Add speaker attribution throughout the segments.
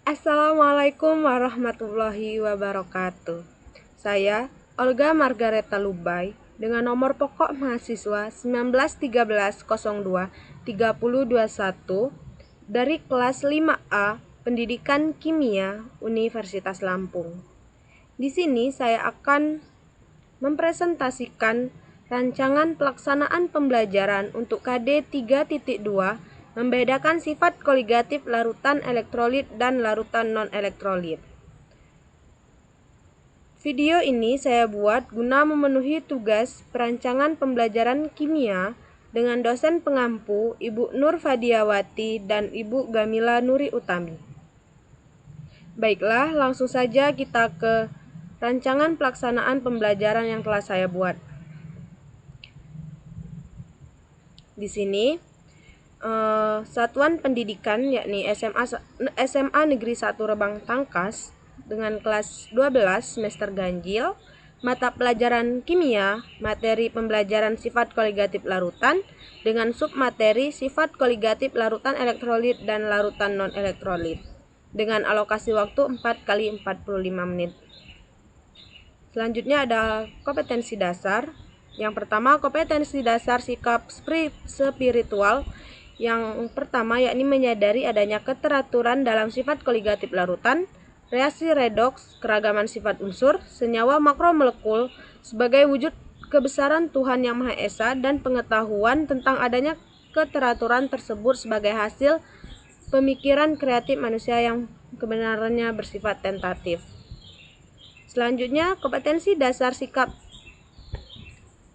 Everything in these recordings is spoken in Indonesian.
Speaker 1: Assalamualaikum warahmatullahi wabarakatuh. Saya Olga Margareta Lubay dengan nomor pokok mahasiswa 1913023021 dari kelas 5A Pendidikan Kimia Universitas Lampung. Di sini saya akan mempresentasikan rancangan pelaksanaan pembelajaran untuk KD 3.2 membedakan sifat koligatif larutan elektrolit dan larutan non-elektrolit. Video ini saya buat guna memenuhi tugas perancangan pembelajaran kimia dengan dosen pengampu Ibu Nur Fadiawati dan Ibu Gamila Nuri Utami. Baiklah, langsung saja kita ke rancangan pelaksanaan pembelajaran yang telah saya buat. Di sini satuan pendidikan yakni SMA Negeri 1 Rebang Tangkas dengan kelas 12 semester ganjil, mata pelajaran kimia, materi pembelajaran sifat koligatif larutan dengan submateri sifat koligatif larutan elektrolit dan larutan non-elektrolit dengan alokasi waktu 4 kali 45 menit. Selanjutnya ada kompetensi dasar. Yang pertama, kompetensi dasar sikap spiritual. Yang pertama yakni menyadari adanya keteraturan dalam sifat koligatif larutan, reaksi redoks, keragaman sifat unsur, senyawa makromolekul sebagai wujud kebesaran Tuhan Yang Maha Esa dan pengetahuan tentang adanya keteraturan tersebut sebagai hasil pemikiran kreatif manusia yang kebenarannya bersifat tentatif. Selanjutnya, kompetensi dasar sikap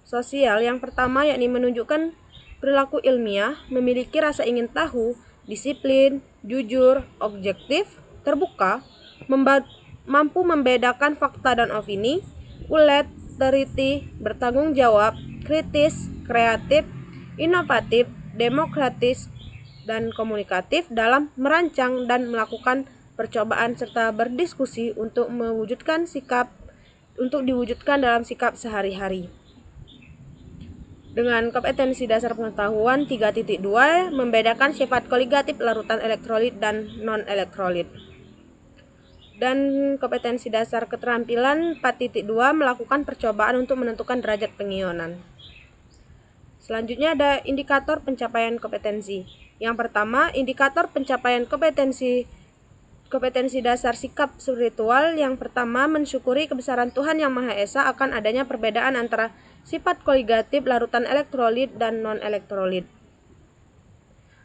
Speaker 1: sosial yang pertama yakni menunjukkan perilaku ilmiah, memiliki rasa ingin tahu, disiplin, jujur, objektif, terbuka, mampu membedakan fakta dan opini, ulet, teliti, bertanggung jawab, kritis, kreatif, inovatif, demokratis, dan komunikatif dalam merancang dan melakukan percobaan serta berdiskusi untuk diwujudkan dalam sikap sehari-hari. Dengan kompetensi dasar pengetahuan 3.2 membedakan sifat koligatif larutan elektrolit dan non-elektrolit. Dan kompetensi dasar keterampilan 4.2 melakukan percobaan untuk menentukan derajat pengionan. Selanjutnya ada indikator pencapaian kompetensi. Yang pertama, indikator pencapaian kompetensi dasar sikap spiritual. Yang pertama, mensyukuri kebesaran Tuhan Yang Maha Esa akan adanya perbedaan antara sifat koligatif larutan elektrolit dan non-elektrolit.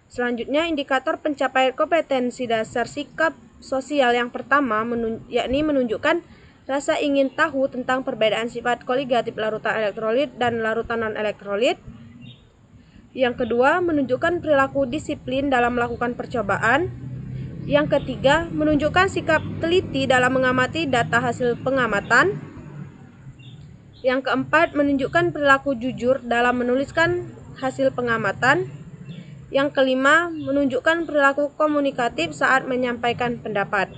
Speaker 1: Selanjutnya, indikator pencapaian kompetensi dasar sikap sosial yang pertama yakni menunjukkan rasa ingin tahu tentang perbedaan sifat koligatif larutan elektrolit dan larutan non-elektrolit. Yang kedua, menunjukkan perilaku disiplin dalam melakukan percobaan. Yang ketiga, menunjukkan sikap teliti dalam mengamati data hasil pengamatan. Yang keempat, menunjukkan perilaku jujur dalam menuliskan hasil pengamatan. Yang kelima, menunjukkan perilaku komunikatif saat menyampaikan pendapat.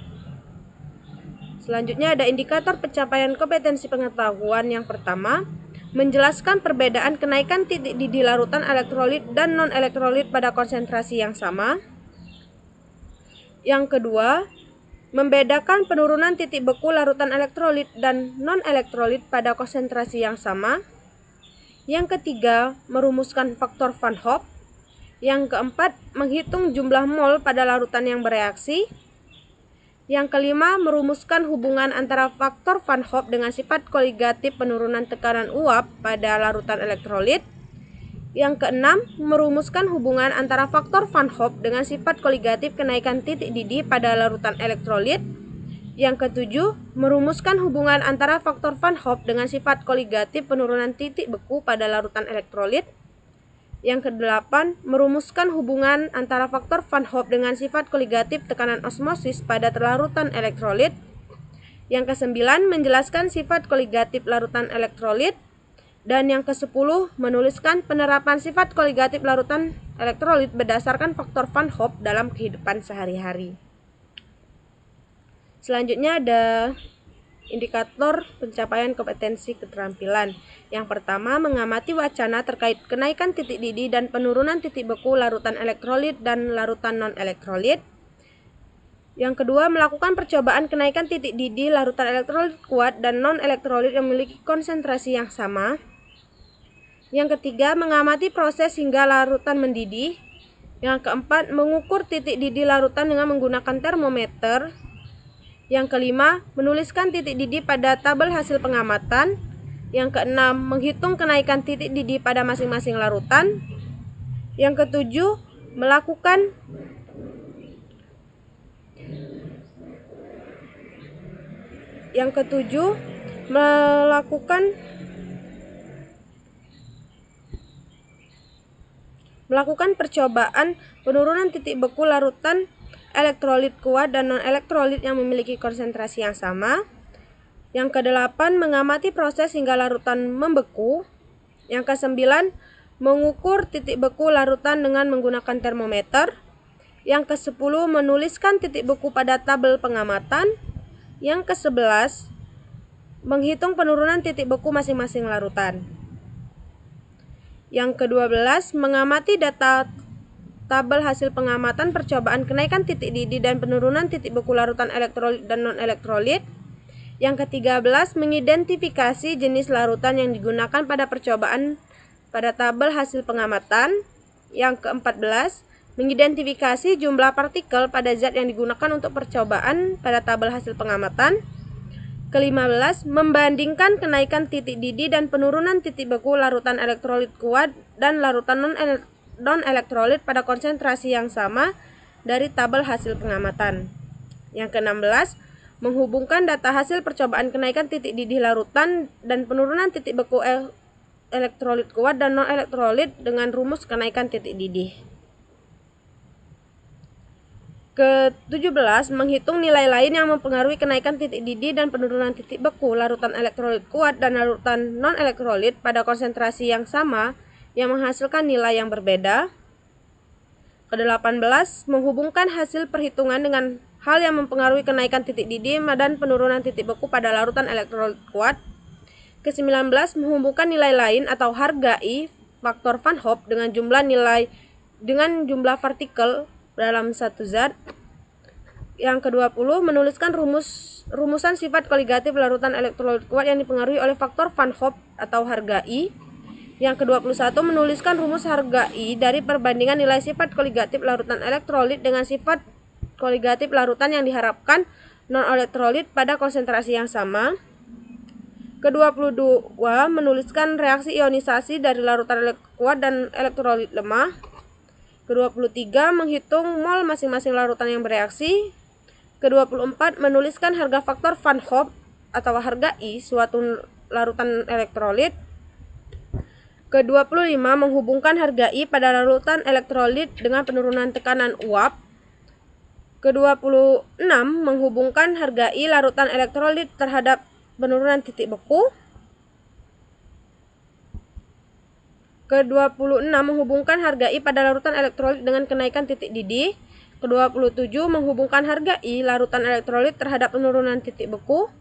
Speaker 1: Selanjutnya ada indikator pencapaian kompetensi pengetahuan yang pertama, menjelaskan perbedaan kenaikan titik didih larutan elektrolit dan non-elektrolit pada konsentrasi yang sama. Yang kedua, membedakan penurunan titik beku larutan elektrolit dan non-elektrolit pada konsentrasi yang sama. Yang ketiga, merumuskan faktor Van Hoff. Yang keempat, menghitung jumlah mol pada larutan yang bereaksi. Yang kelima, merumuskan hubungan antara faktor Van Hoff dengan sifat koligatif penurunan tekanan uap pada larutan elektrolit. Yang keenam, merumuskan hubungan antara faktor Van Hoff dengan sifat koligatif kenaikan titik didih pada larutan elektrolit. Yang ketujuh, merumuskan hubungan antara faktor Van Hoff dengan sifat koligatif penurunan titik beku pada larutan elektrolit. Yang kedelapan, merumuskan hubungan antara faktor Van Hoff dengan sifat koligatif tekanan osmosis pada larutan elektrolit. Yang kesembilan, menjelaskan sifat koligatif larutan elektrolit. Dan yang ke-10, menuliskan penerapan sifat koligatif larutan elektrolit berdasarkan faktor Van Hoff dalam kehidupan sehari-hari. Selanjutnya ada indikator pencapaian kompetensi keterampilan. Yang pertama, mengamati wacana terkait kenaikan titik didih dan penurunan titik beku larutan elektrolit dan larutan non-elektrolit. Yang kedua, melakukan percobaan kenaikan titik didih larutan elektrolit kuat dan non-elektrolit yang memiliki konsentrasi yang sama. Yang ketiga, mengamati proses hingga larutan mendidih. Yang keempat, mengukur titik didih larutan dengan menggunakan termometer. Yang kelima, menuliskan titik didih pada tabel hasil pengamatan. Yang keenam, menghitung kenaikan titik didih pada masing-masing larutan. Yang ketujuh, melakukan percobaan penurunan titik beku larutan elektrolit kuat dan non-elektrolit yang memiliki konsentrasi yang sama. Yang kedelapan, mengamati proses hingga larutan membeku. Yang kesembilan, mengukur titik beku larutan dengan menggunakan termometer. Yang ke-10, menuliskan titik beku pada tabel pengamatan. Yang ke-11, menghitung penurunan titik beku masing-masing larutan. Yang ke-12, mengamati data tabel hasil pengamatan percobaan kenaikan titik didih dan penurunan titik beku larutan elektrolit dan non-elektrolit. Yang ke-13, mengidentifikasi jenis larutan yang digunakan pada percobaan pada tabel hasil pengamatan. Yang ke-14, mengidentifikasi jumlah partikel pada zat yang digunakan untuk percobaan pada tabel hasil pengamatan. Ke-15, membandingkan kenaikan titik didih dan penurunan titik beku larutan elektrolit kuat dan larutan non-elektrolit pada konsentrasi yang sama dari tabel hasil pengamatan. Yang ke-16, menghubungkan data hasil percobaan kenaikan titik didih larutan dan penurunan titik beku elektrolit kuat dan non-elektrolit dengan rumus kenaikan titik didih. Ke-17, menghitung nilai lain yang mempengaruhi kenaikan titik didih dan penurunan titik beku larutan elektrolit kuat dan larutan non-elektrolit pada konsentrasi yang sama yang menghasilkan nilai yang berbeda. Ke-18, menghubungkan hasil perhitungan dengan hal yang mempengaruhi kenaikan titik didih dan penurunan titik beku pada larutan elektrolit kuat. Ke-19, menghubungkan nilai lain atau harga I, faktor Van Hoff dengan jumlah partikel dalam satu zat. Yang ke-20, menuliskan rumusan sifat koligatif larutan elektrolit kuat yang dipengaruhi oleh faktor Van Hoff atau harga I. Yang ke-21, menuliskan rumus harga I dari perbandingan nilai sifat koligatif larutan elektrolit dengan sifat koligatif larutan yang diharapkan non-elektrolit pada konsentrasi yang sama. Ke-22, menuliskan reaksi ionisasi dari larutan kuat dan elektrolit lemah. Ke-23, menghitung mol masing-masing larutan yang bereaksi. Ke-24, menuliskan harga faktor Van Hoff atau harga I suatu larutan elektrolit. Ke-25, menghubungkan harga I pada larutan elektrolit dengan penurunan tekanan uap. Ke-26, menghubungkan harga I larutan elektrolit terhadap penurunan titik beku. Ke-26, menghubungkan harga I pada larutan elektrolit dengan kenaikan titik didih. Ke-27, menghubungkan harga I larutan elektrolit terhadap penurunan titik beku.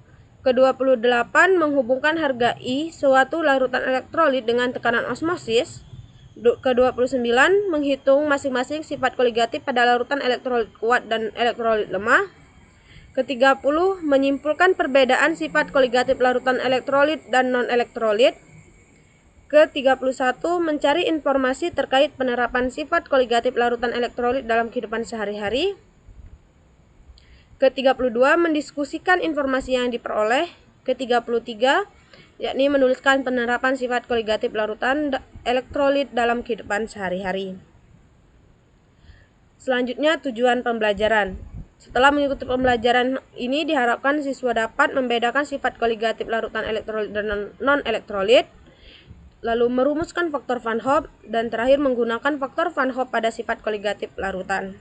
Speaker 1: Ke-28, menghubungkan harga I suatu larutan elektrolit dengan tekanan osmosis. Ke-29, menghitung masing-masing sifat koligatif pada larutan elektrolit kuat dan elektrolit lemah. Ke-30, menyimpulkan perbedaan sifat koligatif larutan elektrolit dan non-elektrolit. Ke-31, mencari informasi terkait penerapan sifat koligatif larutan elektrolit dalam kehidupan sehari-hari. Ke-32, mendiskusikan informasi yang diperoleh. Ke-33, yakni menuliskan penerapan sifat koligatif larutan elektrolit dalam kehidupan sehari-hari. Selanjutnya, tujuan pembelajaran. Setelah mengikuti pembelajaran ini, diharapkan siswa dapat membedakan sifat koligatif larutan elektrolit dan non-elektrolit, lalu merumuskan faktor Van Hoff, dan terakhir menggunakan faktor Van Hoff pada sifat koligatif larutan.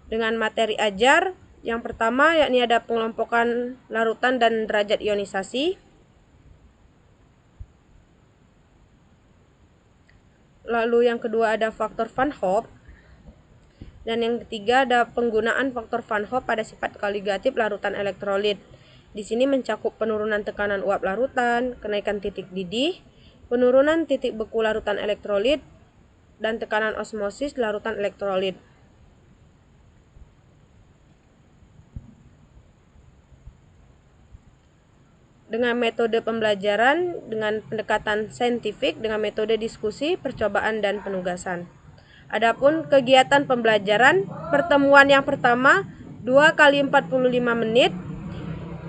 Speaker 1: Dengan materi ajar, yang pertama yakni ada pengelompokan larutan dan derajat ionisasi. Lalu yang kedua ada faktor Van Hoff. Dan yang ketiga ada penggunaan faktor Van Hoff pada sifat koligatif larutan elektrolit. Di sini mencakup penurunan tekanan uap larutan, kenaikan titik didih, penurunan titik beku larutan elektrolit, dan tekanan osmosis larutan elektrolit. dengan metode pembelajaran dengan pendekatan saintifik dengan metode diskusi, percobaan, dan penugasan. Adapun kegiatan pembelajaran, pertemuan yang pertama 2 kali 45 menit.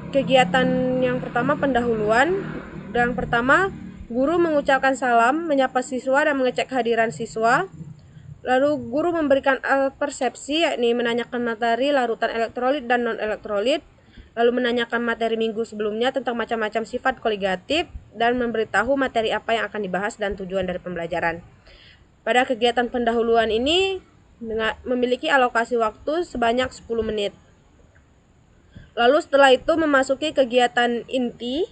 Speaker 1: Kegiatan yang pertama pendahuluan. Yang pertama, guru mengucapkan salam, menyapa siswa dan mengecek kehadiran siswa. Lalu guru memberikan persepsi, yakni menanyakan materi larutan elektrolit dan non-elektrolit, lalu menanyakan materi minggu sebelumnya tentang macam-macam sifat koligatif, dan memberitahu materi apa yang akan dibahas dan tujuan dari pembelajaran. Pada kegiatan pendahuluan ini memiliki alokasi waktu sebanyak 10 menit. Lalu setelah itu memasuki kegiatan inti.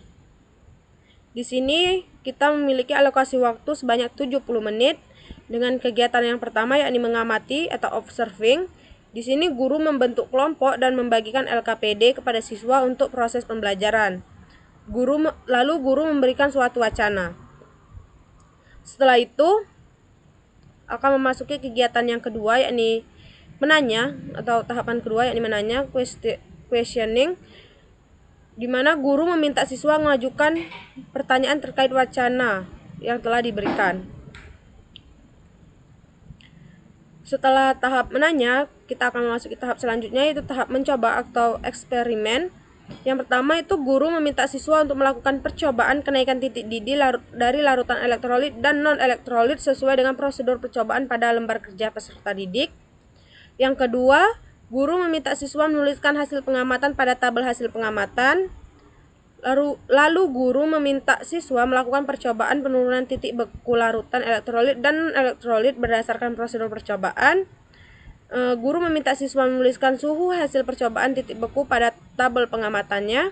Speaker 1: Di sini kita memiliki alokasi waktu sebanyak 70 menit dengan kegiatan yang pertama, yakni mengamati atau observing. Di sini guru membentuk kelompok dan membagikan LKPD kepada siswa untuk proses pembelajaran. Lalu guru memberikan suatu wacana. Setelah itu akan memasuki kegiatan yang kedua, yakni menanya, atau tahapan kedua yakni menanya, questioning, di mana guru meminta siswa mengajukan pertanyaan terkait wacana yang telah diberikan. Setelah tahap menanya, kita akan memasuki tahap selanjutnya, yaitu tahap mencoba atau eksperimen. Yang pertama itu guru meminta siswa untuk melakukan percobaan kenaikan titik didih dari larutan elektrolit dan non-elektrolit sesuai dengan prosedur percobaan pada lembar kerja peserta didik. Yang kedua, guru meminta siswa menuliskan hasil pengamatan pada tabel hasil pengamatan. Lalu guru meminta siswa melakukan percobaan penurunan titik beku larutan elektrolit dan elektrolit berdasarkan prosedur percobaan. Guru meminta siswa menuliskan suhu hasil percobaan titik beku pada tabel pengamatannya.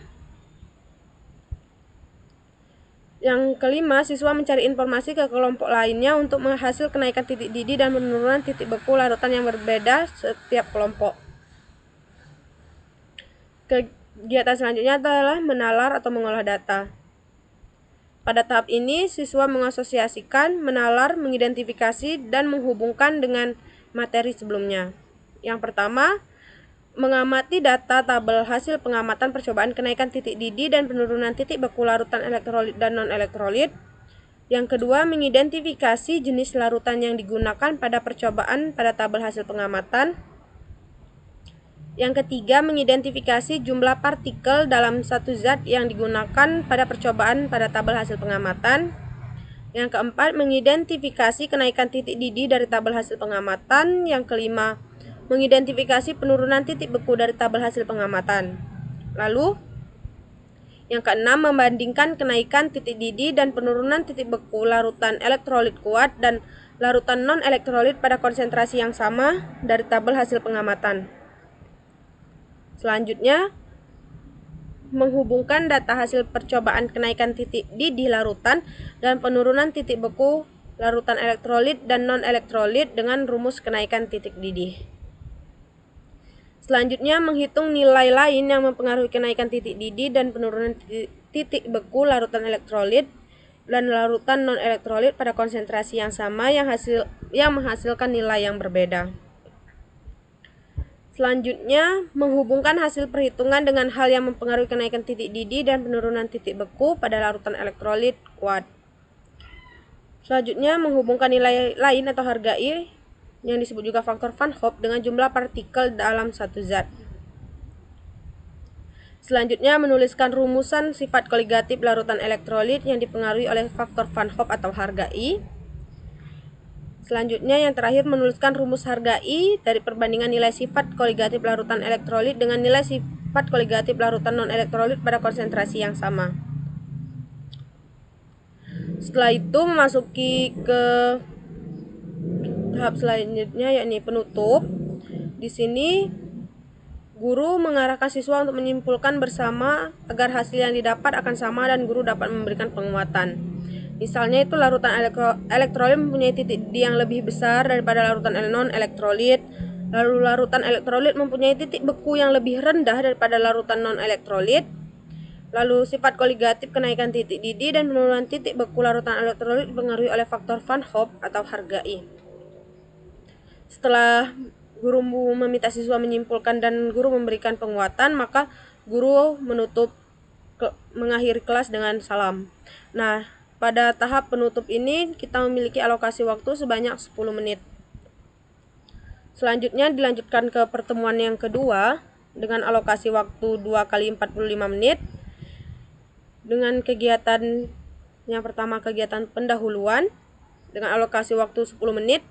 Speaker 1: Yang kelima, siswa mencari informasi ke kelompok lainnya untuk menghasil kenaikan titik didih dan penurunan titik beku larutan yang berbeda setiap kelompok. Kegiatan selanjutnya adalah menalar atau mengolah data. Pada tahap ini, siswa mengasosiasikan, menalar, mengidentifikasi, dan menghubungkan dengan materi sebelumnya. Yang pertama, mengamati data tabel hasil pengamatan percobaan kenaikan titik didih dan penurunan titik beku larutan elektrolit dan non-elektrolit. Yang kedua, mengidentifikasi jenis larutan yang digunakan pada percobaan pada tabel hasil pengamatan. Yang ketiga, mengidentifikasi jumlah partikel dalam satu zat yang digunakan pada percobaan pada tabel hasil pengamatan. Yang keempat, mengidentifikasi kenaikan titik didih dari tabel hasil pengamatan. Yang kelima, mengidentifikasi penurunan titik beku dari tabel hasil pengamatan. Lalu, yang keenam, membandingkan kenaikan titik didih dan penurunan titik beku larutan elektrolit kuat dan larutan non-elektrolit pada konsentrasi yang sama dari tabel hasil pengamatan. Selanjutnya, menghubungkan data hasil percobaan kenaikan titik didih larutan dan penurunan titik beku larutan elektrolit dan non-elektrolit dengan rumus kenaikan titik didih. Selanjutnya, menghitung nilai lain yang mempengaruhi kenaikan titik didih dan penurunan titik beku larutan elektrolit dan larutan non-elektrolit pada konsentrasi yang sama yang menghasilkan nilai yang berbeda. Selanjutnya, menghubungkan hasil perhitungan dengan hal yang mempengaruhi kenaikan titik didih dan penurunan titik beku pada larutan elektrolit kuat. Selanjutnya, menghubungkan nilai lain atau harga I yang disebut juga faktor Van Hoff dengan jumlah partikel dalam satu zat. Selanjutnya, menuliskan rumusan sifat koligatif larutan elektrolit yang dipengaruhi oleh faktor Van Hoff atau harga I. Selanjutnya, yang terakhir, menuliskan rumus harga I dari perbandingan nilai sifat koligatif larutan elektrolit dengan nilai sifat koligatif larutan non-elektrolit pada konsentrasi yang sama. Setelah itu memasuki ke tahap selanjutnya, yakni penutup. Di sini guru mengarahkan siswa untuk menyimpulkan bersama agar hasil yang didapat akan sama dan guru dapat memberikan penguatan. Misalnya itu larutan elektrolit mempunyai titik didih yang lebih besar daripada larutan non-elektrolit. Lalu larutan elektrolit mempunyai titik beku yang lebih rendah daripada larutan non-elektrolit. Lalu sifat koligatif kenaikan titik didih dan penurunan titik beku larutan elektrolit dipengaruhi oleh faktor Van Hoff atau harga I. Setelah guru meminta siswa menyimpulkan dan guru memberikan penguatan, maka guru menutup mengakhiri kelas dengan salam. Nah, pada tahap penutup ini kita memiliki alokasi waktu sebanyak 10 menit. Selanjutnya dilanjutkan ke pertemuan yang kedua dengan alokasi waktu 2 kali 45 menit. Dengan kegiatan yang pertama, kegiatan pendahuluan dengan alokasi waktu 10 menit.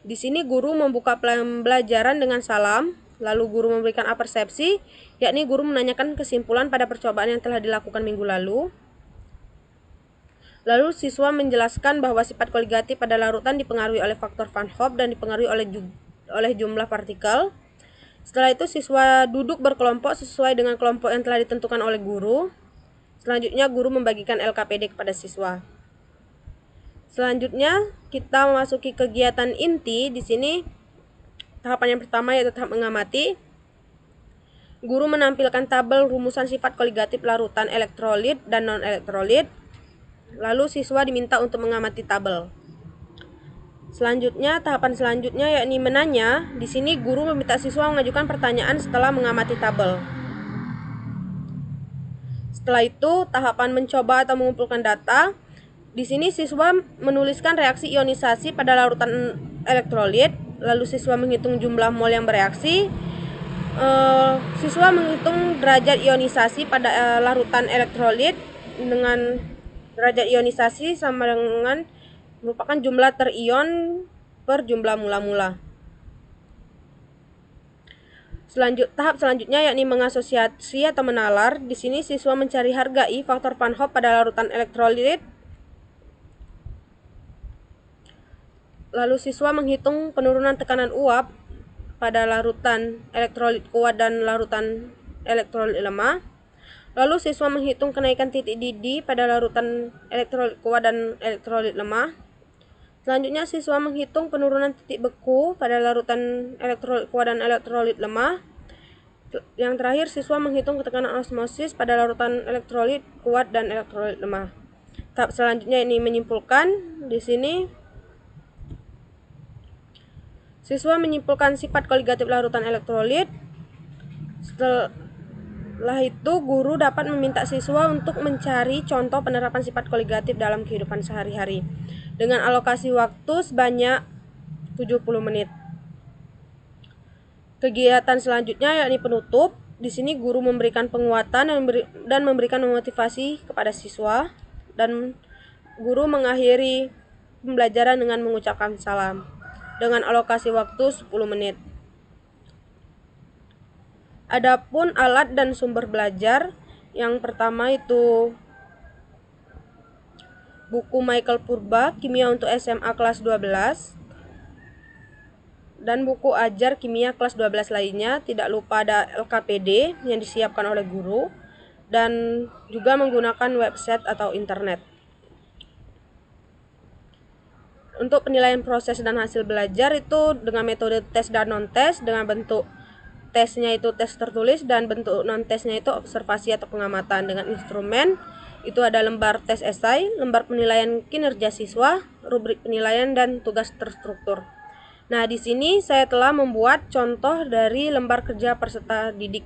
Speaker 1: Di sini guru membuka pembelajaran dengan salam, lalu guru memberikan apersepsi, yakni guru menanyakan kesimpulan pada percobaan yang telah dilakukan minggu lalu. Lalu siswa menjelaskan bahwa sifat koligatif pada larutan dipengaruhi oleh faktor Van Hoff dan dipengaruhi oleh jumlah partikel. Setelah itu siswa duduk berkelompok sesuai dengan kelompok yang telah ditentukan oleh guru. Selanjutnya guru membagikan LKPD kepada siswa. Selanjutnya kita memasuki kegiatan inti. Di sini tahapan yang pertama yaitu tahap mengamati. Guru menampilkan tabel rumusan sifat koligatif larutan elektrolit dan non-elektrolit. Lalu siswa diminta untuk mengamati tabel. Selanjutnya, tahapan selanjutnya yakni menanya. Di sini guru meminta siswa mengajukan pertanyaan setelah mengamati tabel. Setelah itu, tahapan mencoba atau mengumpulkan data. Di sini siswa menuliskan reaksi ionisasi pada larutan elektrolit, lalu siswa menghitung jumlah mol yang bereaksi. Siswa menghitung derajat ionisasi pada larutan elektrolit dengan derajat ionisasi sama dengan merupakan jumlah terion per jumlah mula-mula. Tahap selanjutnya yakni mengasosiasi atau menalar. Di sini siswa mencari harga I faktor Van Hoff pada larutan elektrolit. Lalu siswa menghitung penurunan tekanan uap pada larutan elektrolit kuat dan larutan elektrolit lemah. Lalu siswa menghitung kenaikan titik didih pada larutan elektrolit kuat dan elektrolit lemah. Selanjutnya siswa menghitung penurunan titik beku pada larutan elektrolit kuat dan elektrolit lemah. Yang terakhir siswa menghitung tekanan osmosis pada larutan elektrolit kuat dan elektrolit lemah. Tahap selanjutnya ini menyimpulkan. Di sini siswa menyimpulkan sifat koligatif larutan elektrolit. Setelah itu guru dapat meminta siswa untuk mencari contoh penerapan sifat koligatif dalam kehidupan sehari-hari dengan alokasi waktu sebanyak 70 menit. Kegiatan selanjutnya yakni penutup. Di sini guru memberikan penguatan dan memberikan motivasi kepada siswa, dan guru mengakhiri pembelajaran dengan mengucapkan salam dengan alokasi waktu 10 menit. Adapun alat dan sumber belajar, yang pertama itu buku Michael Purba, Kimia untuk SMA kelas 12, dan buku ajar kimia kelas 12 lainnya. Tidak lupa ada LKPD yang disiapkan oleh guru, dan juga menggunakan website atau internet. Untuk penilaian proses dan hasil belajar itu dengan metode tes dan non-tes, dengan bentuk tesnya itu tes tertulis dan bentuk non-tesnya itu observasi atau pengamatan. Dengan instrumen itu ada lembar tes esai, lembar penilaian kinerja siswa, rubrik penilaian, dan tugas terstruktur. Nah, di sini saya telah membuat contoh dari lembar kerja peserta didik.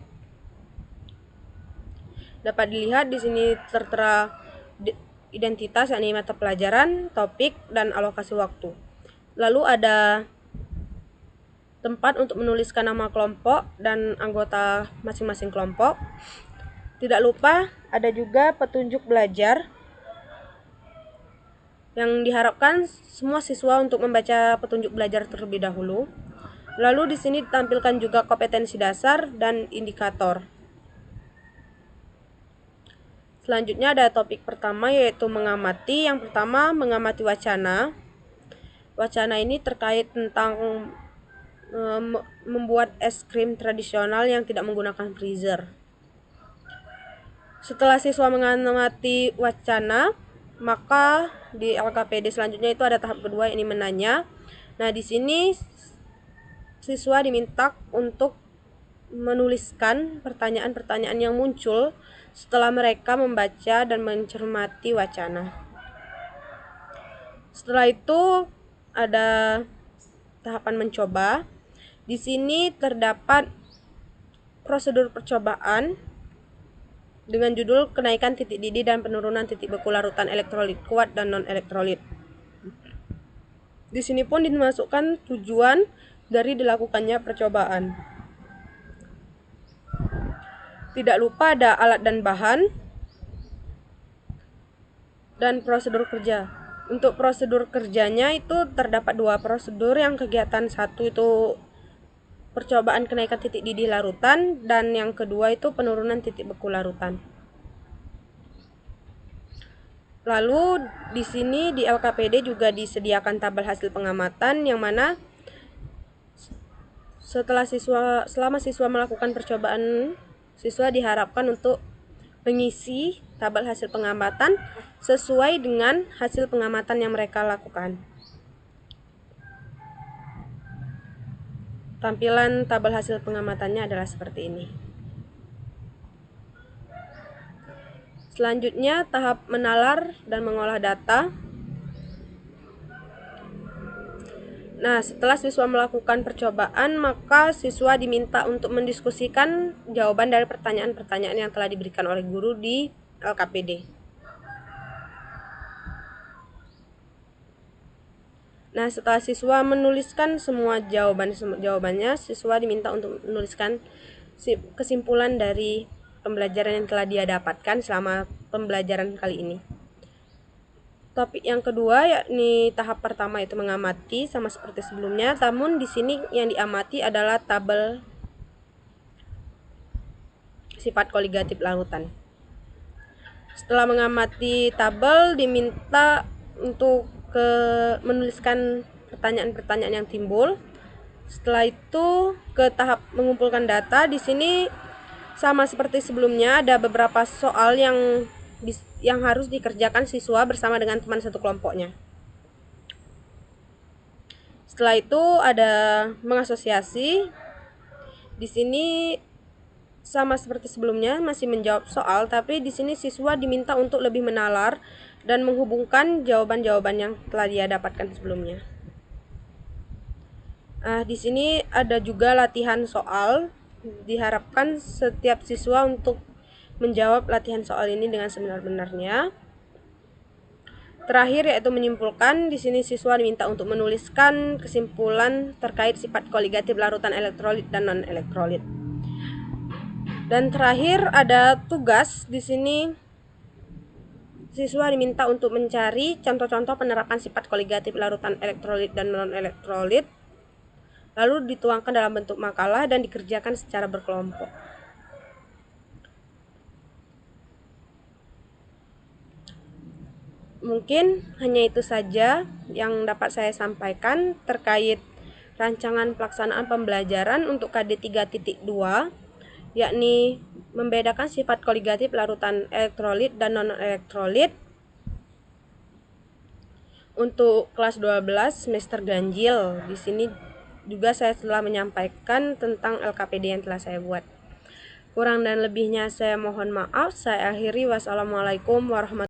Speaker 1: Dapat dilihat di sini tertera identitas, yakni mata pelajaran, topik, dan alokasi waktu. Lalu ada tempat untuk menuliskan nama kelompok dan anggota masing-masing kelompok. Tidak lupa ada juga petunjuk belajar yang diharapkan semua siswa untuk membaca petunjuk belajar terlebih dahulu. Lalu di sini ditampilkan juga kompetensi dasar dan indikator. Selanjutnya ada topik pertama yaitu mengamati. Yang pertama mengamati wacana. Wacana ini terkait tentang membuat es krim tradisional yang tidak menggunakan freezer. Setelah siswa mengamati wacana, maka di LKPD selanjutnya itu ada tahap kedua, ini menanya. Nah, di sini siswa diminta untuk menuliskan pertanyaan-pertanyaan yang muncul setelah mereka membaca dan mencermati wacana. Setelah itu ada tahapan mencoba. Di sini terdapat prosedur percobaan dengan judul kenaikan titik didih dan penurunan titik beku larutan elektrolit kuat dan non-elektrolit. Di sini pun dimasukkan tujuan dari dilakukannya percobaan. Tidak lupa ada alat dan bahan dan prosedur kerja. Untuk prosedur kerjanya itu terdapat 2 prosedur. Yang kegiatan 1 itu percobaan kenaikan titik didih larutan, dan yang kedua itu penurunan titik beku larutan. Lalu di sini di LKPD juga disediakan tabel hasil pengamatan, yang mana selama siswa melakukan percobaan, siswa diharapkan untuk mengisi tabel hasil pengamatan sesuai dengan hasil pengamatan yang mereka lakukan. Tampilan tabel hasil pengamatannya adalah seperti ini. Selanjutnya, tahap menalar dan mengolah data. Nah, setelah siswa melakukan percobaan, maka siswa diminta untuk mendiskusikan jawaban dari pertanyaan-pertanyaan yang telah diberikan oleh guru di LKPD. Nah, setelah siswa menuliskan semua jawabannya, siswa diminta untuk menuliskan kesimpulan dari pembelajaran yang telah dia dapatkan selama pembelajaran kali ini. Topik yang kedua yakni tahap pertama itu mengamati, sama seperti sebelumnya, namun di sini yang diamati adalah tabel sifat koligatif larutan. Setelah mengamati tabel, diminta untuk menuliskan pertanyaan-pertanyaan yang timbul. Setelah itu ke tahap mengumpulkan data. Di sini sama seperti sebelumnya, ada beberapa soal yang harus dikerjakan siswa bersama dengan teman satu kelompoknya. Setelah itu ada mengasosiasi. Di sini sama seperti sebelumnya, masih menjawab soal, tapi di sini siswa diminta untuk lebih menalar dan menghubungkan jawaban-jawaban yang telah dia dapatkan sebelumnya. Di sini ada juga latihan soal. Diharapkan setiap siswa untuk menjawab latihan soal ini dengan sebenar-benarnya. Terakhir yaitu menyimpulkan. Di sini siswa diminta untuk menuliskan kesimpulan terkait sifat koligatif larutan elektrolit dan non-elektrolit. Dan terakhir ada tugas. Di sini siswa diminta untuk mencari contoh-contoh penerapan sifat koligatif larutan elektrolit dan non-elektrolit, lalu dituangkan dalam bentuk makalah dan dikerjakan secara berkelompok. Mungkin hanya itu saja yang dapat saya sampaikan terkait rancangan pelaksanaan pembelajaran untuk KD 3.2, yakni membedakan sifat koligatif larutan elektrolit dan non-elektrolit untuk kelas 12 semester ganjil. Di sini juga saya telah menyampaikan tentang LKPD yang telah saya buat. Kurang dan lebihnya saya mohon maaf. Saya akhiri. Wassalamualaikum warahmatullahi wabarakatuh.